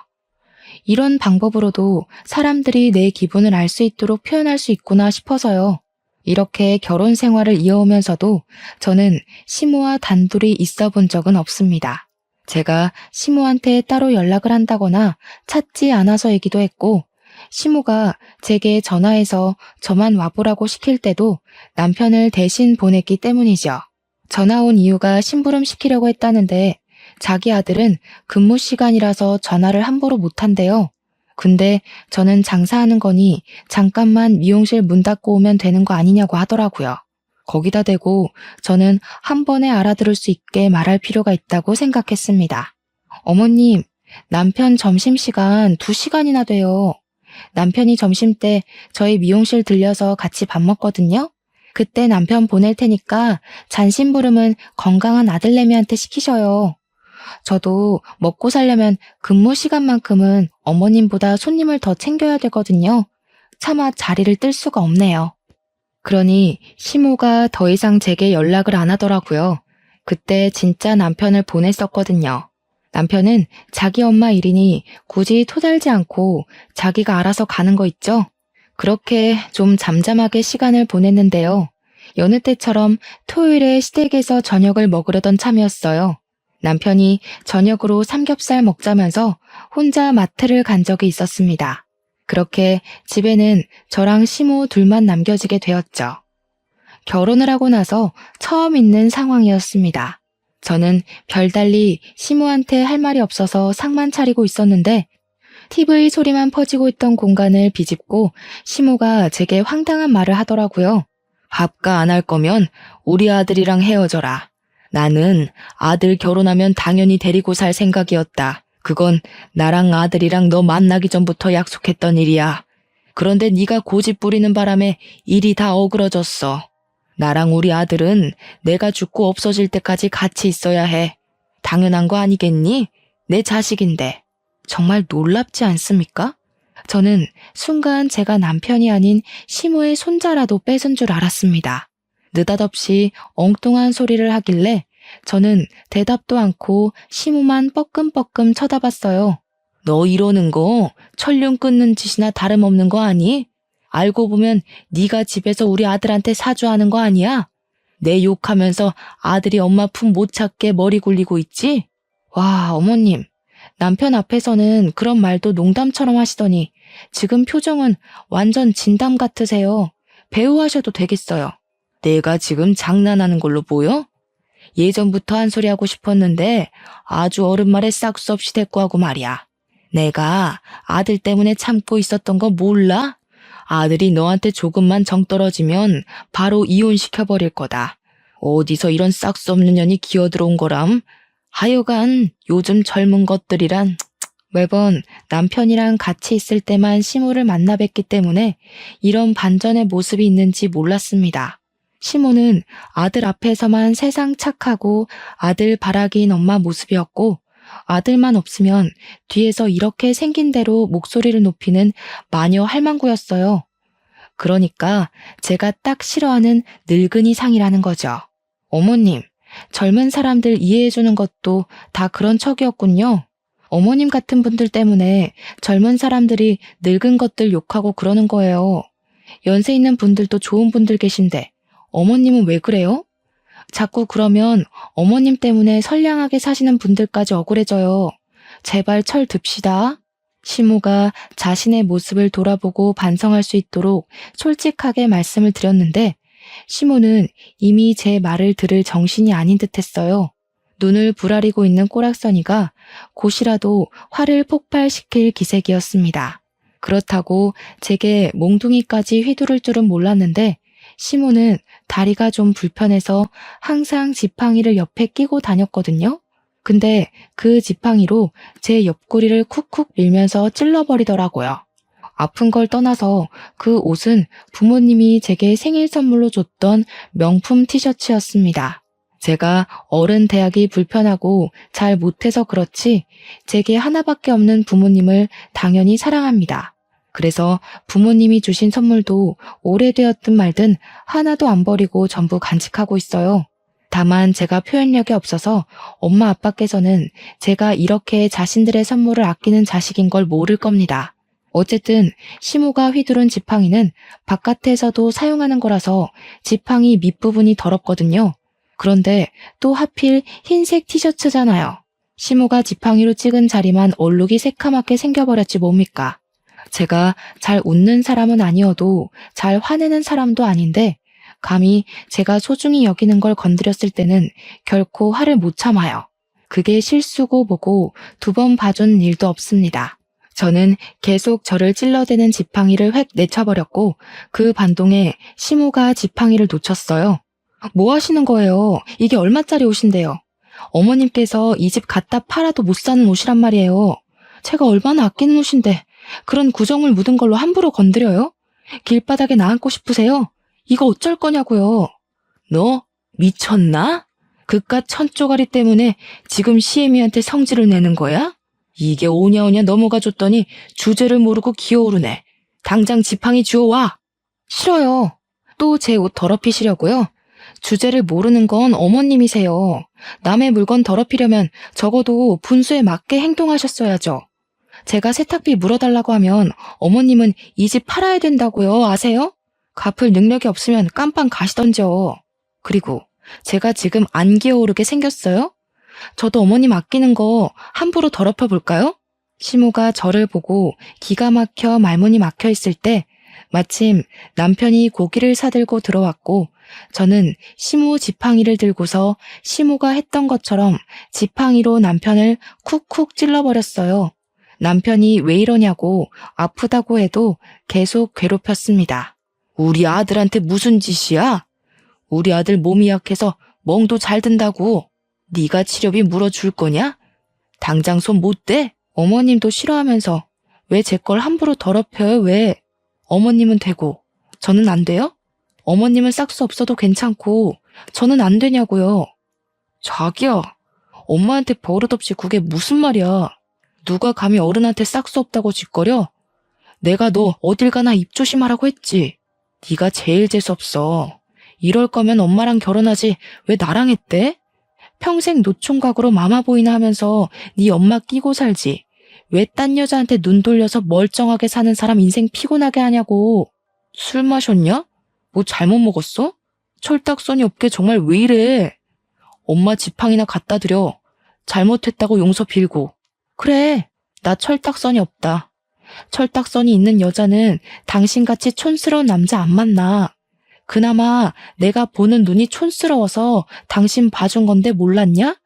이런 방법으로도 사람들이 내 기분을 알 수 있도록 표현할 수 있구나 싶어서요. 이렇게 결혼 생활을 이어오면서도 저는 시모와 단둘이 있어 본 적은 없습니다. 제가 시모한테 따로 연락을 한다거나 찾지 않아서이기도 했고, 시모가 제게 전화해서 저만 와보라고 시킬 때도 남편을 대신 보냈기 때문이죠. 전화 온 이유가 심부름 시키려고 했다는데 자기 아들은 근무 시간이라서 전화를 함부로 못한대요. 근데 저는 장사하는 거니 잠깐만 미용실 문 닫고 오면 되는 거 아니냐고 하더라고요. 거기다 대고 저는 한 번에 알아들을 수 있게 말할 필요가 있다고 생각했습니다. 어머님, 남편 점심시간 2시간이나 돼요. 남편이 점심때 저희 미용실 들려서 같이 밥 먹거든요. 그때 남편 보낼 테니까 잔심부름은 건강한 아들내미한테 시키셔요. 저도 먹고 살려면 근무 시간만큼은 어머님보다 손님을 더 챙겨야 되거든요. 차마 자리를 뜰 수가 없네요. 그러니 시모가 더 이상 제게 연락을 안 하더라고요. 그때 진짜 남편을 보냈었거든요. 남편은 자기 엄마 일이니 굳이 토달지 않고 자기가 알아서 가는 거 있죠? 그렇게 좀 잠잠하게 시간을 보냈는데요. 여느 때처럼 토요일에 시댁에서 저녁을 먹으려던 참이었어요. 남편이 저녁으로 삼겹살 먹자면서 혼자 마트를 간 적이 있었습니다. 그렇게 집에는 저랑 시모 둘만 남겨지게 되었죠. 결혼을 하고 나서 처음 있는 상황이었습니다. 저는 별달리 시모한테 할 말이 없어서 상만 차리고 있었는데 TV 소리만 퍼지고 있던 공간을 비집고 시모가 제게 황당한 말을 하더라고요. 밥가 안 할 거면 우리 아들이랑 헤어져라. 나는 아들 결혼하면 당연히 데리고 살 생각이었다. 그건 나랑 아들이랑 너 만나기 전부터 약속했던 일이야. 그런데 네가 고집 부리는 바람에 일이 다 어그러졌어. 나랑 우리 아들은 내가 죽고 없어질 때까지 같이 있어야 해. 당연한 거 아니겠니? 내 자식인데. 정말 놀랍지 않습니까? 저는 순간 제가 남편이 아닌 시모의 손자라도 뺏은 줄 알았습니다. 느닷없이 엉뚱한 소리를 하길래 저는 대답도 않고 시모만 뻐끔뻐끔 쳐다봤어요. 너 이러는 거 천륜 끊는 짓이나 다름없는 거 아니? 알고 보면 네가 집에서 우리 아들한테 사주하는 거 아니야? 내 욕하면서 아들이 엄마 품 못 찾게 머리 굴리고 있지? 와, 어머님. 남편 앞에서는 그런 말도 농담처럼 하시더니 지금 표정은 완전 진담 같으세요. 배우 하셔도 되겠어요. 내가 지금 장난하는 걸로 보여? 예전부터 한 소리 하고 싶었는데 아주 어른 말에 싹수 없이 대꾸하고 말이야. 내가 아들 때문에 참고 있었던 거 몰라? 아들이 너한테 조금만 정 떨어지면 바로 이혼시켜버릴 거다. 어디서 이런 싹수 없는 년이 기어들어온 거람? 하여간 요즘 젊은 것들이란 매번 남편이랑 같이 있을 때만 시모를 만나 뵙기 때문에 이런 반전의 모습이 있는지 몰랐습니다. 시모는 아들 앞에서만 세상 착하고 아들 바라기인 엄마 모습이었고 아들만 없으면 뒤에서 이렇게 생긴 대로 목소리를 높이는 마녀 할망구였어요. 그러니까 제가 딱 싫어하는 늙은이 상이라는 거죠. 어머님, 젊은 사람들 이해해주는 것도 다 그런 척이었군요. 어머님 같은 분들 때문에 젊은 사람들이 늙은 것들 욕하고 그러는 거예요. 연세 있는 분들도 좋은 분들 계신데 어머님은 왜 그래요? 자꾸 그러면 어머님 때문에 선량하게 사시는 분들까지 억울해져요. 제발 철 듭시다. 시모가 자신의 모습을 돌아보고 반성할 수 있도록 솔직하게 말씀을 드렸는데 시모는 이미 제 말을 들을 정신이 아닌 듯 했어요. 눈을 부라리고 있는 꼬락서니가 곧이라도 화를 폭발시킬 기색이었습니다. 그렇다고 제게 몽둥이까지 휘두를 줄은 몰랐는데 시모는 다리가 좀 불편해서 항상 지팡이를 옆에 끼고 다녔거든요. 근데 그 지팡이로 제 옆구리를 쿡쿡 밀면서 찔러버리더라고요. 아픈 걸 떠나서 그 옷은 부모님이 제게 생일 선물로 줬던 명품 티셔츠였습니다. 제가 어른 대하기 불편하고 잘 못해서 그렇지 제게 하나밖에 없는 부모님을 당연히 사랑합니다. 그래서 부모님이 주신 선물도 오래되었든 말든 하나도 안 버리고 전부 간직하고 있어요. 다만 제가 표현력이 없어서 엄마 아빠께서는 제가 이렇게 자신들의 선물을 아끼는 자식인 걸 모를 겁니다. 어쨌든 시모가 휘두른 지팡이는 바깥에서도 사용하는 거라서 지팡이 밑부분이 더럽거든요. 그런데 또 하필 흰색 티셔츠잖아요. 시모가 지팡이로 찍은 자리만 얼룩이 새카맣게 생겨버렸지 뭡니까. 제가 잘 웃는 사람은 아니어도 잘 화내는 사람도 아닌데 감히 제가 소중히 여기는 걸 건드렸을 때는 결코 화를 못 참아요. 그게 실수고 뭐고 2번 봐준 일도 없습니다. 저는 계속 저를 찔러대는 지팡이를 획 내쳐버렸고 그 반동에 시모가 지팡이를 놓쳤어요. 뭐 하시는 거예요? 이게 얼마짜리 옷인데요? 어머님께서 이 집 갖다 팔아도 못 사는 옷이란 말이에요. 제가 얼마나 아끼는 옷인데 그런 구정물 묻은 걸로 함부로 건드려요? 길바닥에 나앉고 싶으세요? 이거 어쩔 거냐고요. 너 미쳤나? 그깟 천쪼가리 때문에 지금 시애미한테 성질을 내는 거야? 이게 오냐오냐 넘어가 줬더니 주제를 모르고 기어오르네. 당장 지팡이 주워와. 싫어요. 또 제 옷 더럽히시려고요? 주제를 모르는 건 어머님이세요. 남의 물건 더럽히려면 적어도 분수에 맞게 행동하셨어야죠. 제가 세탁비 물어달라고 하면 어머님은 이 집 팔아야 된다고요. 아세요? 갚을 능력이 없으면 깜빵 가시던지요. 그리고 제가 지금 안 기어오르게 생겼어요? 저도 어머님 아끼는 거 함부로 더럽혀 볼까요? 시모가 저를 보고 기가 막혀 말문이 막혀 있을 때 마침 남편이 고기를 사들고 들어왔고 저는 시모 지팡이를 들고서 시모가 했던 것처럼 지팡이로 남편을 쿡쿡 찔러버렸어요. 남편이 왜 이러냐고 아프다고 해도 계속 괴롭혔습니다. 우리 아들한테 무슨 짓이야? 우리 아들 몸이 약해서 멍도 잘 든다고. 네가 치료비 물어줄 거냐? 당장 손 못 대? 어머님도 싫어하면서 왜 제 걸 함부로 더럽혀요? 왜? 어머님은 되고 저는 안 돼요? 어머님은 싹수 없어도 괜찮고 저는 안 되냐고요. 자기야, 엄마한테 버릇없이 그게 무슨 말이야. 누가 감히 어른한테 싹수 없다고 짓거려? 내가 너 어딜 가나 입 조심하라고 했지. 네가 제일 재수없어. 이럴 거면 엄마랑 결혼하지 왜 나랑 했대? 평생 노총각으로 마마보이나 하면서 네 엄마 끼고 살지. 왜 딴 여자한테 눈 돌려서 멀쩡하게 사는 사람 인생 피곤하게 하냐고. 술 마셨냐? 뭐 잘못 먹었어? 철딱서니 없게 정말 왜 이래? 엄마 지팡이나 갖다 드려. 잘못했다고 용서 빌고. 그래, 나 철딱서니 없다. 철딱서니 있는 여자는 당신같이 촌스러운 남자 안 만나. 그나마 내가 보는 눈이 촌스러워서 당신 봐준 건데 몰랐냐?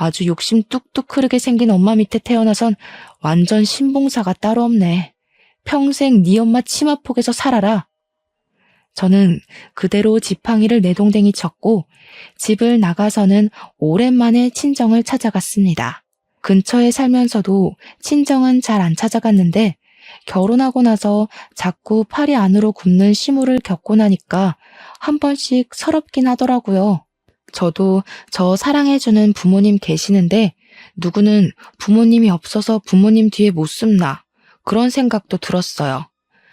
아주 욕심 뚝뚝 흐르게 생긴 엄마 밑에 태어나선 완전 신봉사가 따로 없네. 평생 네 엄마 치마폭에서 살아라. 저는 그대로 지팡이를 내동댕이 쳤고 집을 나가서는 오랜만에 친정을 찾아갔습니다. 근처에 살면서도 친정은 잘 안 찾아갔는데 결혼하고 나서 자꾸 팔이 안으로 굽는 시무를 겪고 나니까 한 번씩 서럽긴 하더라고요. 저도 저 사랑해주는 부모님 계시는데 누구는 부모님이 없어서 부모님 뒤에 못 숨나 그런 생각도 들었어요.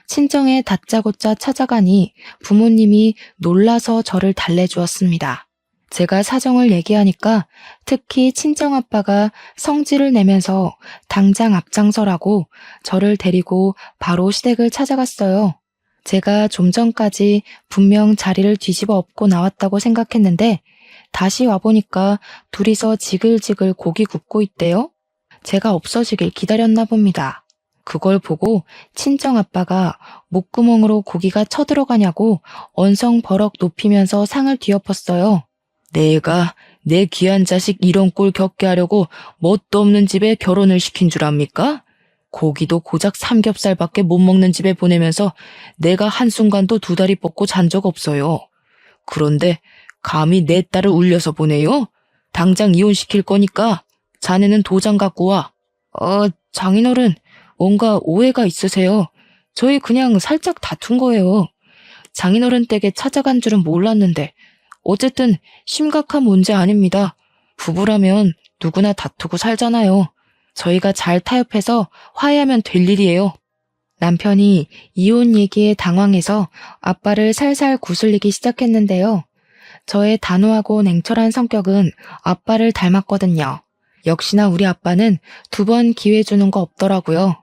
친정에 다짜고짜 찾아가니 부모님이 놀라서 저를 달래주었습니다. 제가 사정을 얘기하니까 특히 친정아빠가 성질을 내면서 당장 앞장서라고 저를 데리고 바로 시댁을 찾아갔어요. 제가 좀 전까지 분명 자리를 뒤집어 엎고 나왔다고 생각했는데 다시 와보니까 둘이서 지글지글 고기 굽고 있대요. 제가 없어지길 기다렸나 봅니다. 그걸 보고 친정아빠가 목구멍으로 고기가 쳐들어가냐고 언성버럭 높이면서 상을 뒤엎었어요. 내가 내 귀한 자식 이런 꼴 겪게 하려고 뭣도 없는 집에 결혼을 시킨 줄 압니까? 고기도 고작 삼겹살밖에 못 먹는 집에 보내면서 내가 한순간도 두 다리 뻗고 잔 적 없어요. 그런데 감히 내 딸을 울려서 보내요? 당장 이혼시킬 거니까 자네는 도장 갖고 와. 장인어른, 뭔가 오해가 있으세요. 저희 그냥 살짝 다툰 거예요. 장인어른 댁에 찾아간 줄은 몰랐는데 어쨌든 심각한 문제 아닙니다. 부부라면 누구나 다투고 살잖아요. 저희가 잘 타협해서 화해하면 될 일이에요. 남편이 이혼 얘기에 당황해서 아빠를 살살 구슬리기 시작했는데요. 저의 단호하고 냉철한 성격은 아빠를 닮았거든요. 역시나 우리 아빠는 2번 기회 주는 거 없더라고요.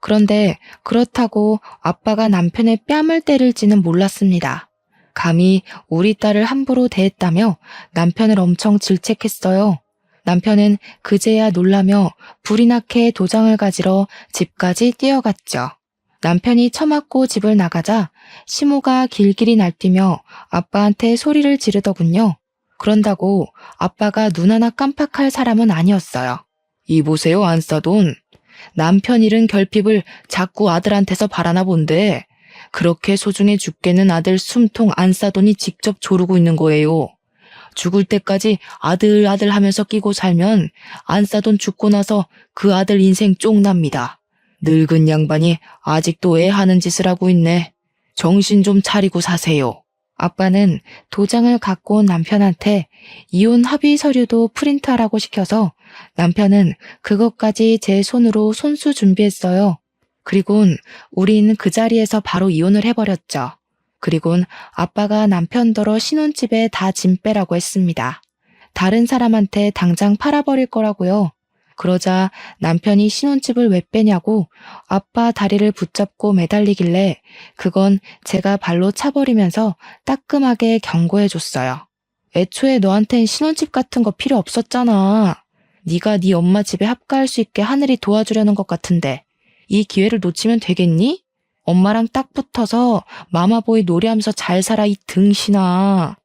그런데 그렇다고 아빠가 남편의 뺨을 때릴지는 몰랐습니다. 감히 우리 딸을 함부로 대했다며 남편을 엄청 질책했어요. 남편은 그제야 놀라며 불이 나게 도장을 가지러 집까지 뛰어갔죠. 남편이 처맞고 집을 나가자 시모가 길길이 날뛰며 아빠한테 소리를 지르더군요. 그런다고 아빠가 눈 하나 깜빡할 사람은 아니었어요. 이보세요, 안싸돈. 남편 잃은 결핍을 자꾸 아들한테서 바라나 본데 그렇게 소중해 죽겠는 아들 숨통 안싸돈이 직접 조르고 있는 거예요. 죽을 때까지 아들 하면서 끼고 살면 안싸돈 죽고 나서 그 아들 인생 쪽납니다. 늙은 양반이 아직도 애 하는 짓을 하고 있네. 정신 좀 차리고 사세요. 아빠는 도장을 갖고 온 남편한테 이혼 합의 서류도 프린트하라고 시켜서 남편은 그것까지 제 손으로 손수 준비했어요. 그리곤 우린 그 자리에서 바로 이혼을 해버렸죠. 그리곤 아빠가 남편더러 신혼집에 다 짐 빼라고 했습니다. 다른 사람한테 당장 팔아버릴 거라고요. 그러자 남편이 신혼집을 왜 빼냐고 아빠 다리를 붙잡고 매달리길래 그건 제가 발로 차버리면서 따끔하게 경고해줬어요. 애초에 너한텐 신혼집 같은 거 필요 없었잖아. 네가 네 엄마 집에 합가할 수 있게 하늘이 도와주려는 것 같은데 이 기회를 놓치면 되겠니? 엄마랑 딱 붙어서 마마보이 노래하면서 잘 살아 이 등신아.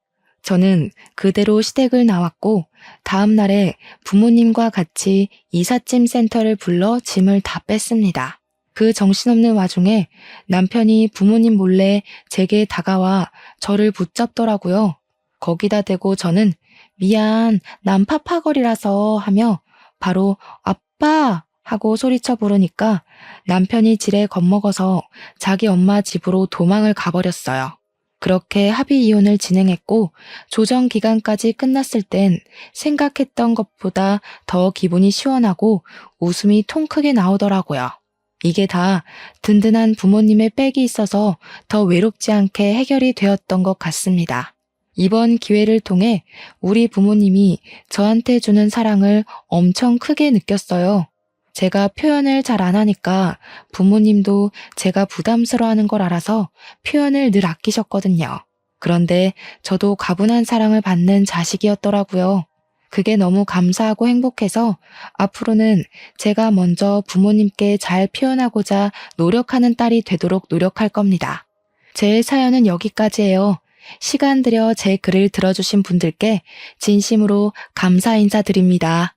저는 그대로 시댁을 나왔고 다음 날에 부모님과 같이 이삿짐 센터를 불러 짐을 다 뺐습니다. 그 정신없는 와중에 남편이 부모님 몰래 제게 다가와 저를 붙잡더라고요. 거기다 대고 저는 미안, 난 파파거리라서 하며 바로 아빠 하고 소리쳐 부르니까 남편이 지레 겁먹어서 자기 엄마 집으로 도망을 가버렸어요. 그렇게 합의 이혼을 진행했고 조정 기간까지 끝났을 땐 생각했던 것보다 더 기분이 시원하고 웃음이 통 크게 나오더라고요. 이게 다 든든한 부모님의 백이 있어서 더 외롭지 않게 해결이 되었던 것 같습니다. 이번 기회를 통해 우리 부모님이 저한테 주는 사랑을 엄청 크게 느꼈어요. 제가 표현을 잘 안 하니까 부모님도 제가 부담스러워하는 걸 알아서 표현을 늘 아끼셨거든요. 그런데 저도 가분한 사랑을 받는 자식이었더라고요. 그게 너무 감사하고 행복해서 앞으로는 제가 먼저 부모님께 잘 표현하고자 노력하는 딸이 되도록 노력할 겁니다. 제 사연은 여기까지예요. 시간 들여 제 글을 들어주신 분들께 진심으로 감사 인사드립니다.